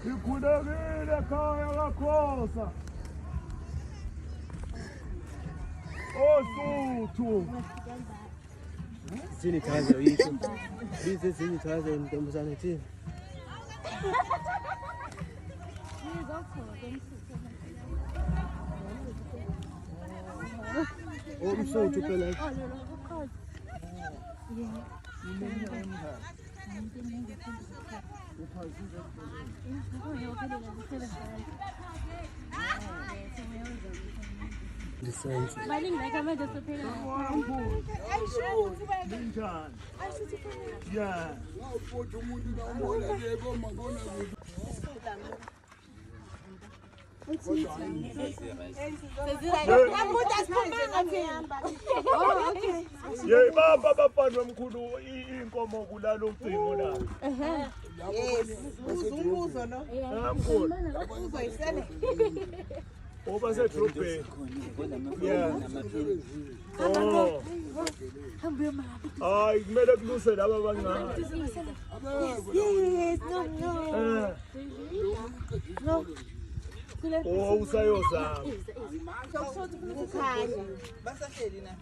Ikhulekile ekhaya kaKhosa. Osuthu. Sini chaza yisho. Bize sini chaza intombazane thini. Umsuthu phela. Baling like I'm just a Yeah. Yeah, baba bafana omkhulu inkomo kulala ucingo la. Yes. Uzumbuzo no? Ngamkhulu. Uzoyisele. Oba sedrobheni. Yeah. Oh. Hayi kumele kuluse laba abancane. Yes, no. Oh usayozama. Ukhanya. Basahleli na.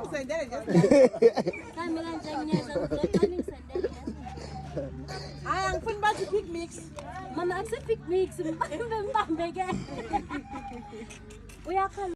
Usendele nje. Kamera njengeza ngisendele. Hayi angifuni bathi pick mix. Mama akusi pick mix mbambeke. Uyakhala